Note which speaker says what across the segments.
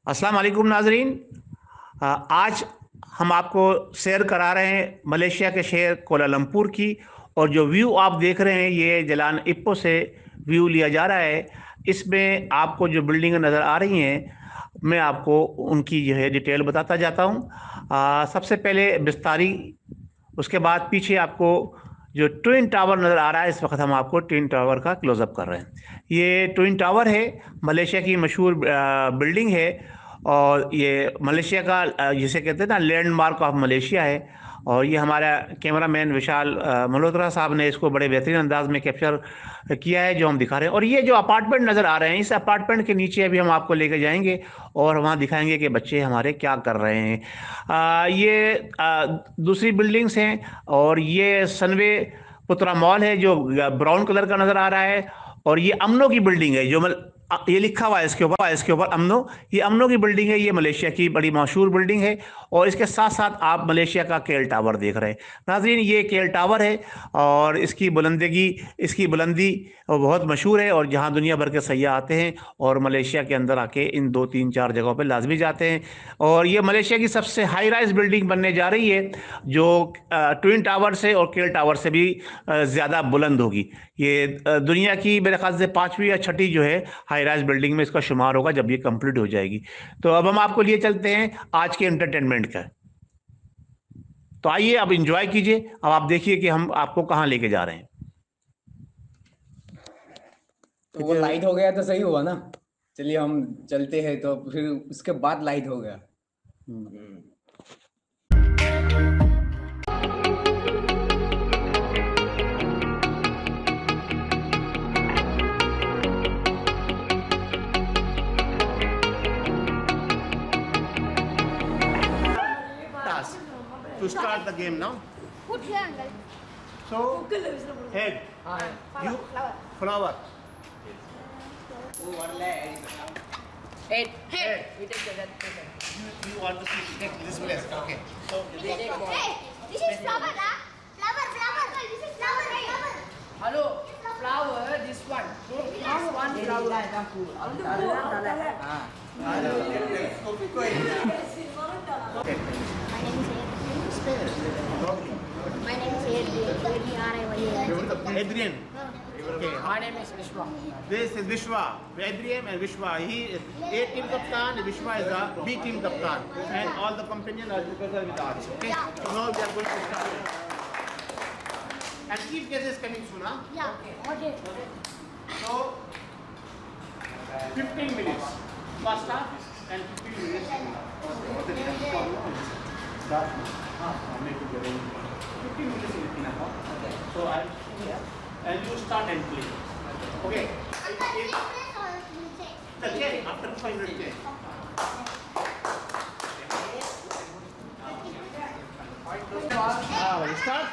Speaker 1: अस्सलाम वालेकुम नाजरीन। आज हम आपको शेयर करा रहे हैं मलेशिया के शहर कोलालमपुर की। और जो व्यू आप देख रहे हैं ये जलान इप्पो से व्यू लिया जा रहा है। इसमें आपको जो बिल्डिंग नज़र आ रही हैं मैं आपको उनकी जो है डिटेल बताता जाता हूँ। सबसे पहले बिस्तारी, उसके बाद पीछे आपको जो ट्विन टावर नज़र आ रहा है। इस वक्त हम आपको ट्विन टावर का क्लोजअप कर रहे हैं। ये ट्विन टावर है, मलेशिया की मशहूर बिल्डिंग है। और ये मलेशिया का जिसे कहते हैं ना लैंडमार्क ऑफ मलेशिया है। और ये हमारा कैमरामैन विशाल मल्होत्रा साहब ने इसको बड़े बेहतरीन अंदाज में कैप्चर किया है जो हम दिखा रहे हैं। और ये जो अपार्टमेंट नज़र आ रहे हैं, इस अपार्टमेंट के नीचे अभी हम आपको लेकर जाएंगे और वहाँ दिखाएंगे कि बच्चे हमारे क्या कर रहे हैं। ये दूसरी बिल्डिंग्स हैं। और ये सनवे पुत्रा मॉल है जो ब्राउन कलर का नज़र आ रहा है। और ये अमनो की बिल्डिंग है जो ये लिखा हुआ है इसके ऊपर अमनो। ये अमनो की बिल्डिंग है, ये मलेशिया की बड़ी मशहूर बिल्डिंग है। और इसके साथ साथ आप मलेशिया का केल टावर देख रहे हैं। नाज़रीन, ये केल टावर है और इसकी बुलंदी बहुत मशहूर है। और जहाँ दुनिया भर के सयाह आते हैं और मलेशिया के अंदर आके इन 2 3 4 जगहों पर लाजमी जाते हैं। और ये मलेशिया की सबसे हाई राइज बिल्डिंग बनने जा रही है जो ट्विन टावर से और केल टावर से भी ज़्यादा बुलंद होगी। ये दुनिया की मेरे ख्याल से 5वीं या 6ठी जो है हाई राइज बिल्डिंग में इसका शुमार होगा जब ये कंप्लीट हो जाएगी। तो अब हम आपको लिए चलते हैं आज के एंटरटेनमेंट का। तो आइए अब इंजॉय कीजिए। अब आप देखिए कि हम आपको कहाँ लेके जा रहे हैं।
Speaker 2: तो वो लाइट हो गया तो सही हुआ ना। चलिए हम चलते हैं, तो फिर उसके बाद लाइट हो गया।
Speaker 1: To start the game now.
Speaker 3: Put here, uncle.
Speaker 1: So, head. You flower.
Speaker 3: Head.
Speaker 1: Head.
Speaker 3: We take that.
Speaker 1: You want to see take this place? Okay. So
Speaker 3: Hey,
Speaker 4: this is flower, lah. Flower. This is flower.
Speaker 3: hello. Flower. This one. This one flower.
Speaker 4: My name is
Speaker 1: Adrian. Okay.
Speaker 3: My name is Vishwa.
Speaker 1: This is Vishwa. Adrian and Vishwa. He is A team captain. Vishwa is the B team captain. And all the companions are together with us. Okay. So now we are going to start. And chief guest is coming soon, huh?
Speaker 4: Yeah. Okay.
Speaker 1: So 15 minutes. First half and 15 minutes. Start. 15 minutes is enough. Okay. So I'm here. And you start and play. Okay. The chair after 5 minutes. Chair. Start.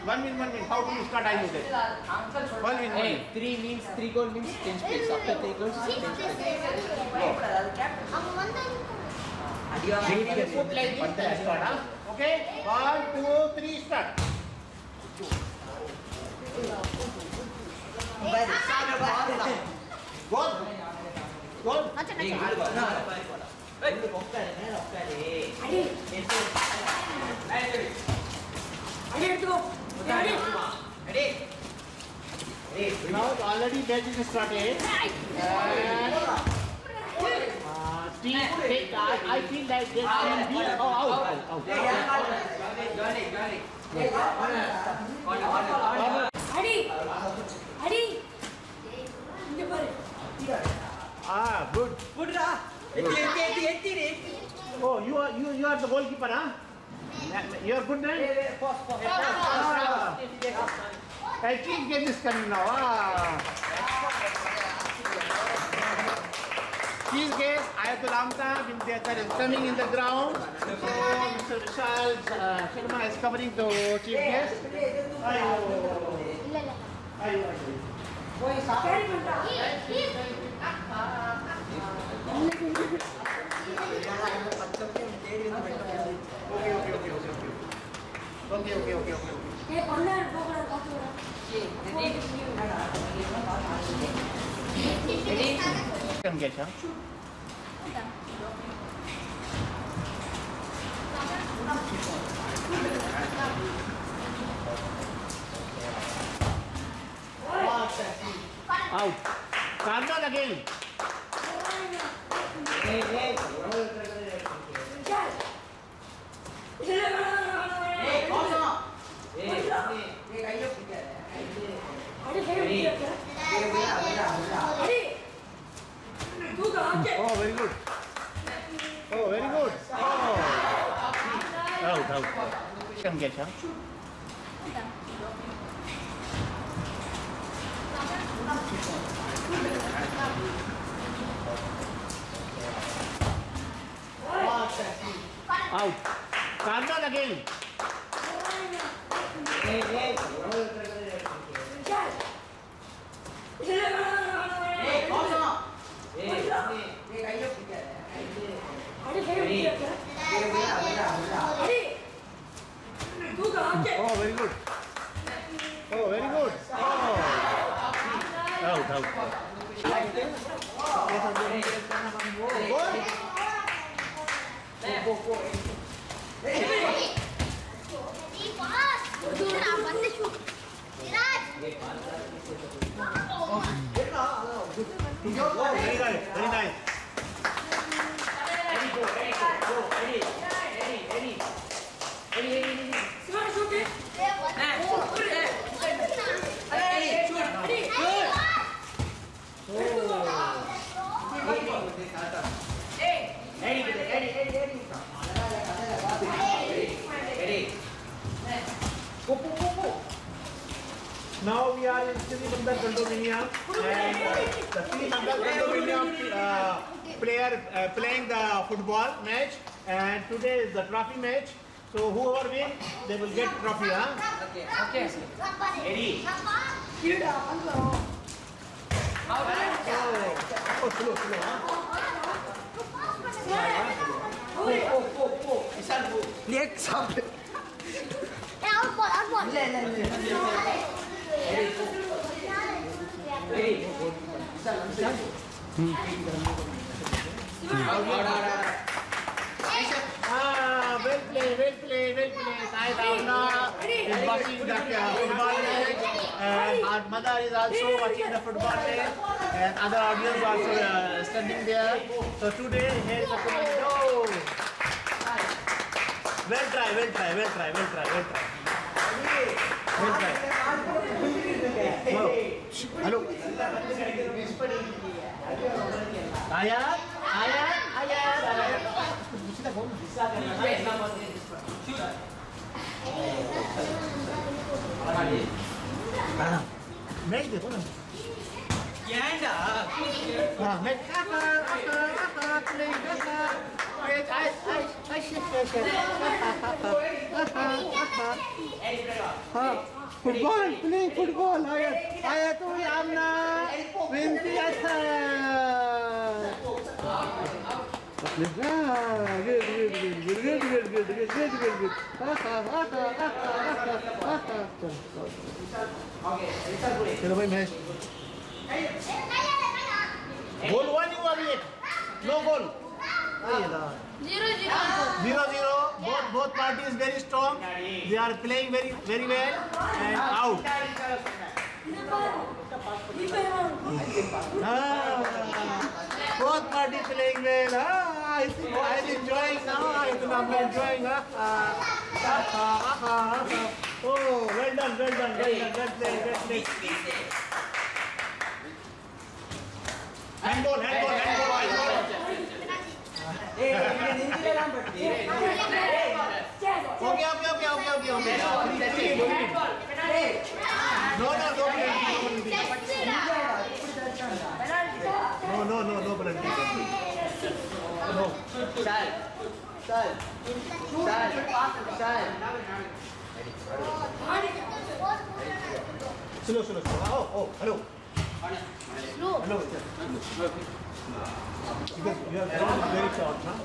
Speaker 1: 1 minute. How do you start? I know that. 1 minute.
Speaker 3: Hey, 3 means 3 goal means change place. After 3 goals, change place.
Speaker 1: Put like this. Start, huh? Okay. 1, 2, 3, start. Goal. Now already match is started. I feel like this team B. Out. Good. Oh, you are the goalkeeper, huh? You are good then? I think game is coming now. These guys, Aamna is coming in the ground. So Mr. Vishal Sharma is covering the chief guest. Okay. Out. Carnal again. Oh, very good. Oh, very good. Oh. Out, out. Can get her. Out. Carnal again. Oh, very good. Oh, very good. Oh. Out, out. Very nice, very nice. Now we are in Sri-Mandal condominium, and the Sri-Mandal condominium player playing the football match, and today is the trophy match. So whoever win, they will get trophy, huh?
Speaker 3: Okay.
Speaker 1: Ready? Oh, slow, slow, huh? Well played, well played, well played. Aamna is watching the football match, and our mother is also watching the football match, and other audience also standing there. So today, here is the commando. Well try, well try, well try, well try, well try. Well try. Hello. Aayat, Aayat, Aayat, Aayat. Match देखो ना. हाँ match हाँ football playing football. Aayat to Aamna win the चलो भाई match गोल हुआ नहीं हुआ अभी एक no goal 0-0 both parties very strong, they are playing very well and out. Both parties playing well. I think I'm enjoying now. I'm enjoying. Oh, well done, well done, well done. Well played, well played. Handball, handball, handball, handball. Okay. No penalty. No. Slow. Oh, hello. Hello. Because you are very short, huh?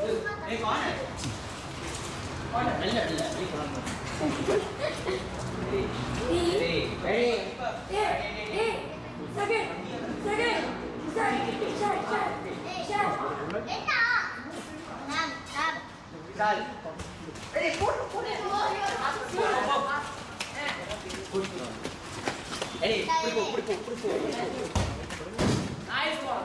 Speaker 1: Second.
Speaker 3: Nice one.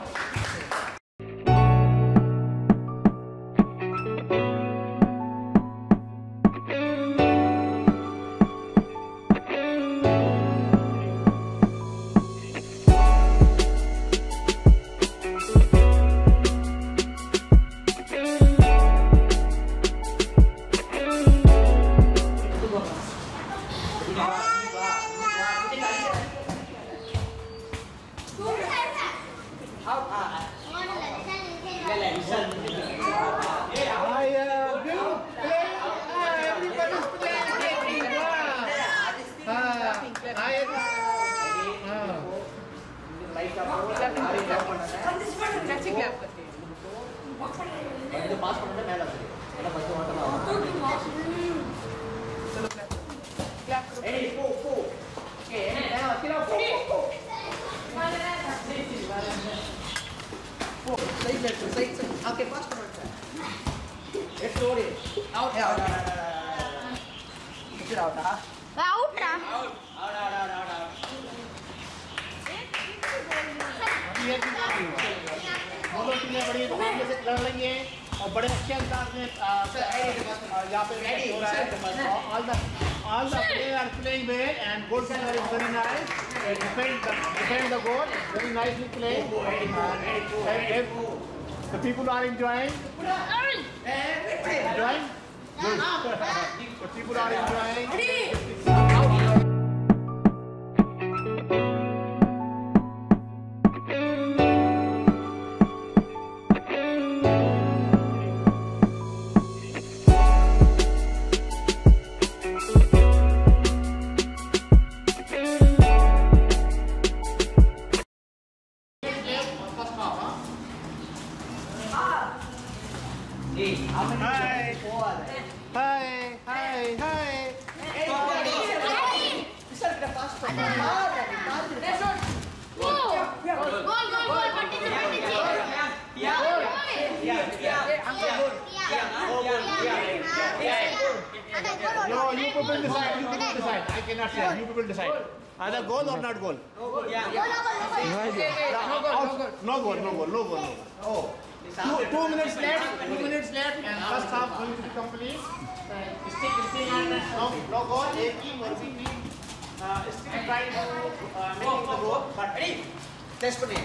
Speaker 5: Okay, pass for it. Let's go it. Out. Out. It's out.
Speaker 4: Out ra.
Speaker 1: दोनों टीमें बड़ी धमाके से लड़ रही हैं और बड़े अच्छे अंदाज में यहाँ पे मैच हो रहा है. All the players are playing well and goalkeeper is very nice. Defend the goal. Very nicely played. The people are enjoying. Enjoying? Good. The people are enjoying. No, you people decide. You people decide. I cannot say. You people decide. Either goal or not goal. No goal. Oh. 2 minutes left. 2 minutes left, and first half going to be complete. Still, no goal. A team or B team still trying to make the goal. But ready?
Speaker 5: Test for it.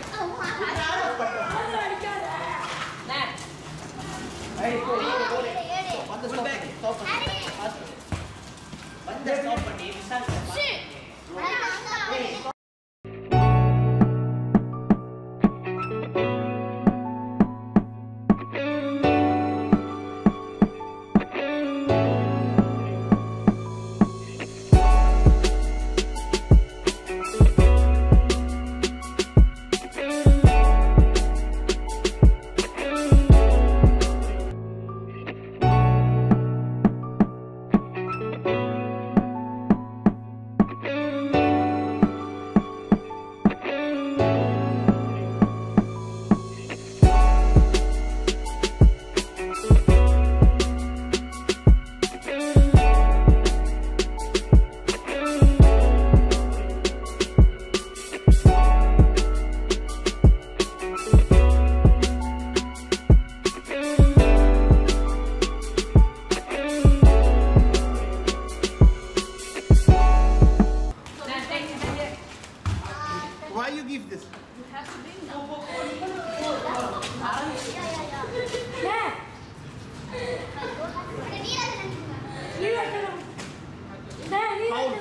Speaker 1: Why you give this?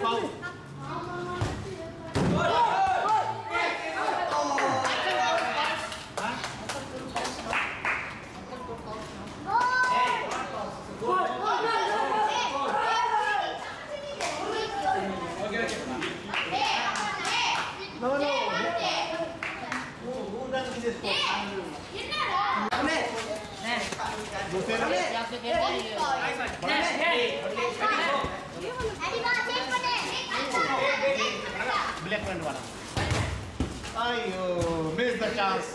Speaker 1: Foul. Black one वाला. Ayo, missed the chance.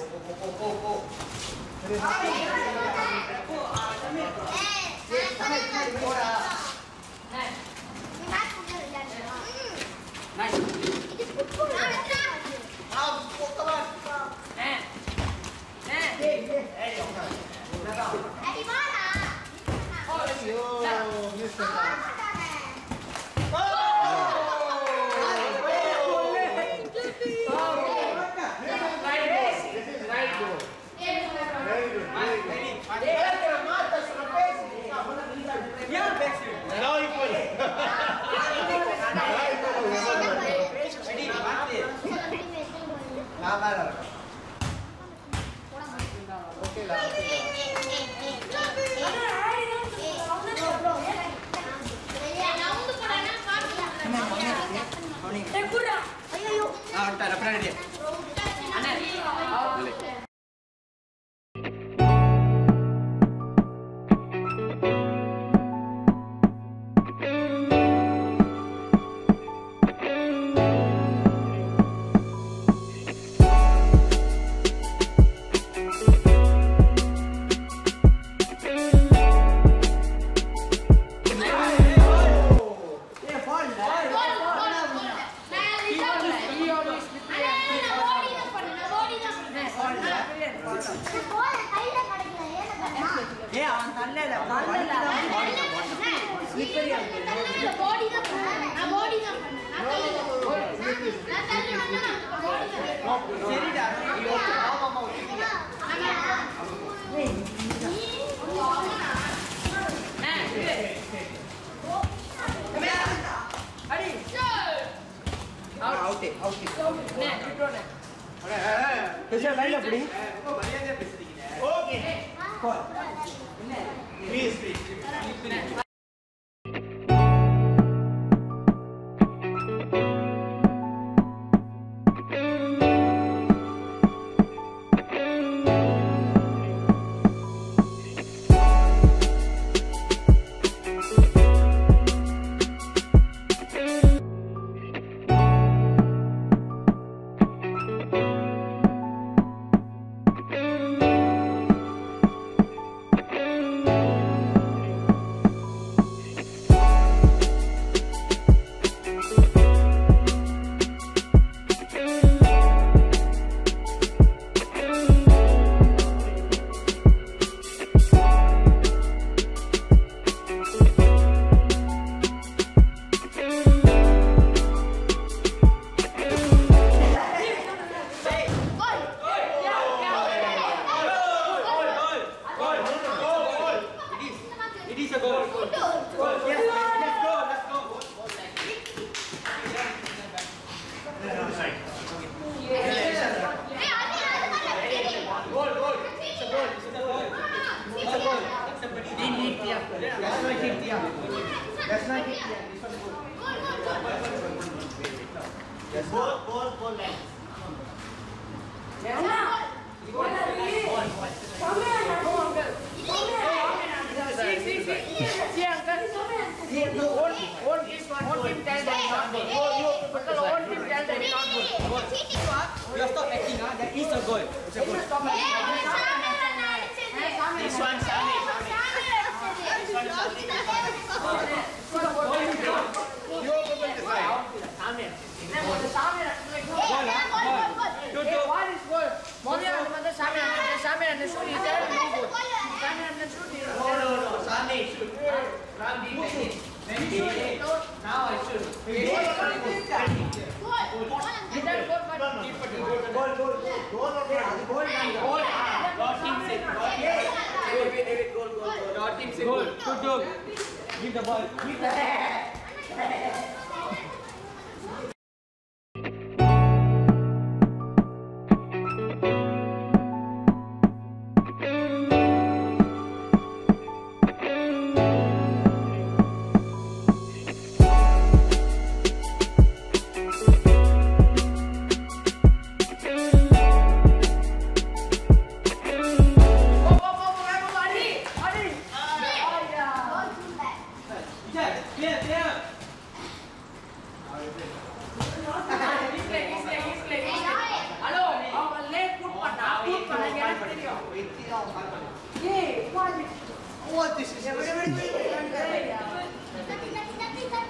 Speaker 5: What this is?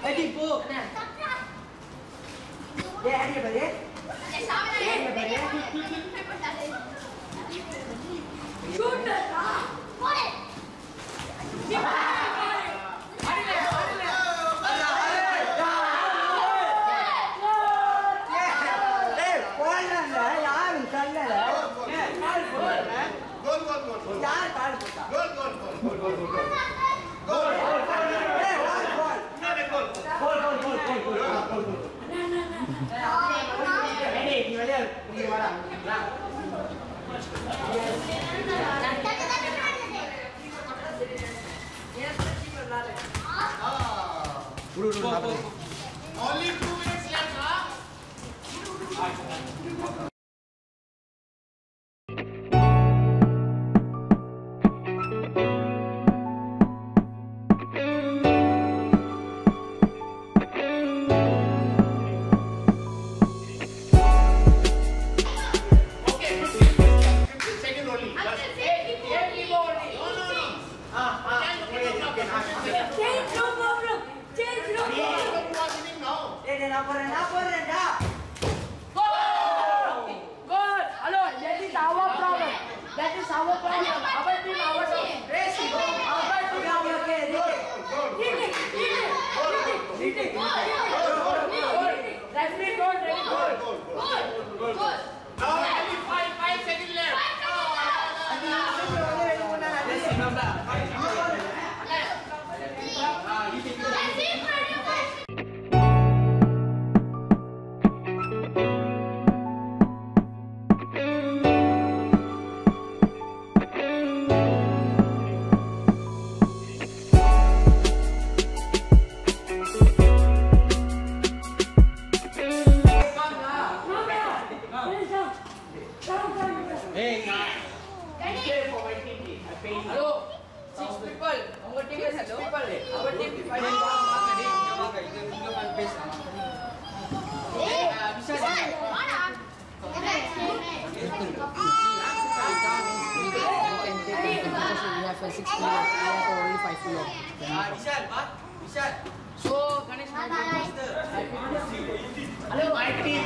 Speaker 5: Eddie, go. Yeah, anybody?
Speaker 4: Shoot it! Hold it!
Speaker 3: Only 2 minutes left, huh? Okay, 15 seconds only. Bas.
Speaker 4: Change, no problem. Change, no problem.
Speaker 3: Who are winning now?
Speaker 5: Good.
Speaker 3: Good. Hello, that is our problem. That is our problem. Our team, our team. Our team. Referee, good. Now only 5 seconds left. Hello, 6 people. Our team is 6 people. Our team is 5 So, Ganesh, hello, my team.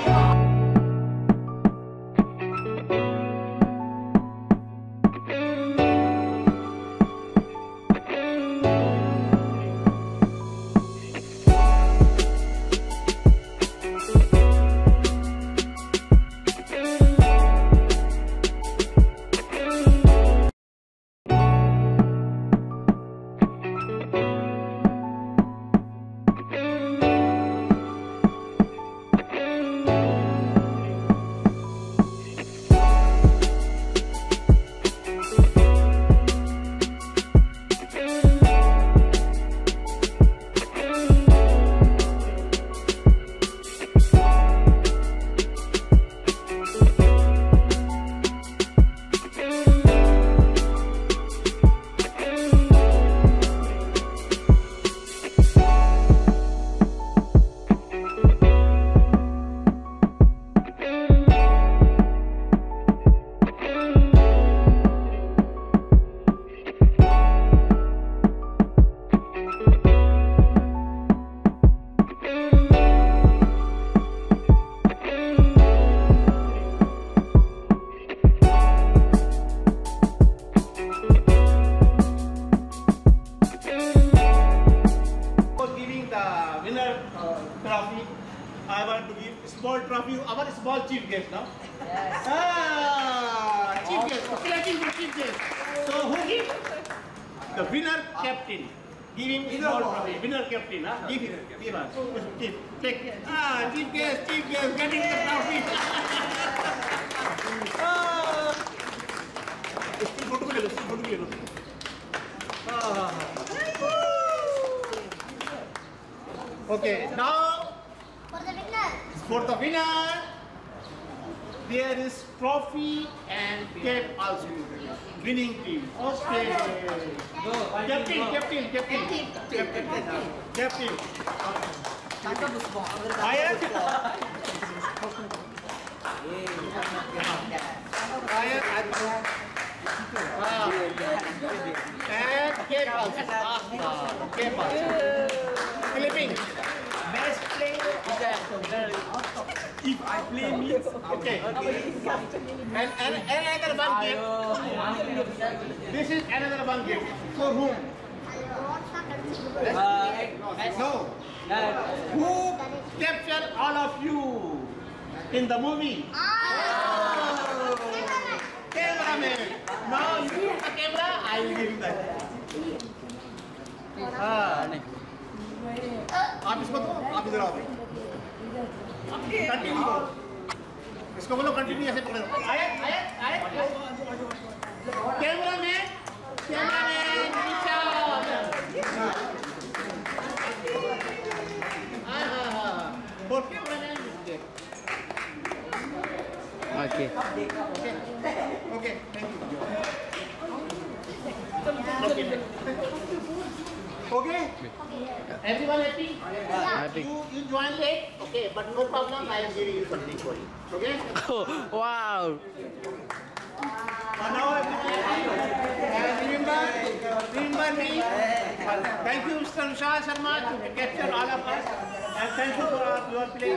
Speaker 1: Trophy. I want to give small trophy. Our small chief guest now.
Speaker 3: Yes.
Speaker 1: Chief guest. Clapping for chief guest. So who give? The winner captain. Give him small trophy. Winner captain. Give him. Give us. Chief. Take. Chief guest. Chief guest. Getting the trophy. Photo ले लो. Photo ले लो. Okay. Now. For the winner, there is trophy and cap also. Winning team. Okay. Captain. Aayat. And captain. Okay, clipping.
Speaker 5: Best player of the
Speaker 1: If I play means okay. And another one gift. This is another one gift. For whom? No. Who captured all of you in the movie? Cameraman. Now you put the camera. I will give you that. आप इसको दो, आप इधर आओ। Continue करो। इसको बोलो continue ऐसे पकड़ो। आयत। कैमरामैन नीचे आओ। और कैमरामैन नीचे।
Speaker 5: Okay.
Speaker 1: Okay. Thank you. Okay. Everyone happy?
Speaker 5: Happy.
Speaker 1: You join late? Okay, but no problem. I am giving you something for you. Okay?
Speaker 5: Wow.
Speaker 1: Now everyone happy? And remember me. Thank you, Mr. Vishal Sharma, to capture all of us. And thank you for your play.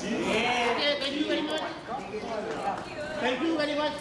Speaker 1: Okay, thank you very much. Thank you very much.